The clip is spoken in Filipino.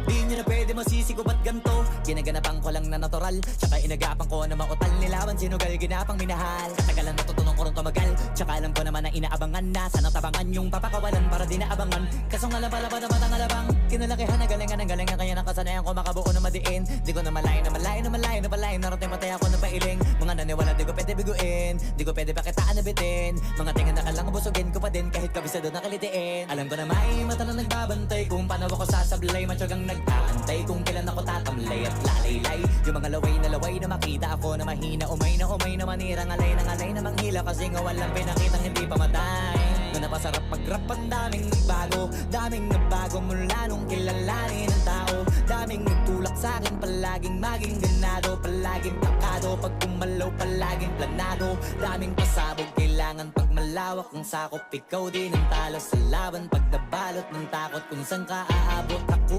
Di nyo na pwede masisi ko ba't ganto. Ginaganapan ko lang na natural, tsaka inagapan ko na mautal. Nilawan sinugal, ginapang minahal. Katagalan natutunan ko rin tumagal, tsaka alam ko naman na inaabangan na. Sana tabangan yung papakawalan para di naabangan. Kaso nga lang pala ba naman ang alabang kinalakihan na galingan ang galingan. Kaya nakasanayan ko makabuo na madiin. Di ko na malayo na malayo na malayo na malayo. Narating matay ako na pailing. Mga naniwala di ko pwede biguin, di ko pwede pakitaan na bitin. Mga tingan na kalang busugin ko pa din kahit kabisado na kalitiin. Alam ko na may mata na nagbabantay kung paano ako sasablay. Matyagang nag-aantay kung kailan ako tatamlay at lalaylay. Yung mga laway na makita ako na mahina. Umay na manira, ngalay na manghila. Kasi nga walang pinakitang hindi pamatay. Na napasarap mag-rap ang daming nagbago mula nung kilalanin ng tao. Daming nagtulak sa'kin, palaging maging ganado. Palaging takado, pag kumalaw palaging planado. Daming pasabog, kailangan pag malawak ang sakop. Ikaw din ang talo sa laban pag nabalot ng takot. Kung saan ka aabot, ako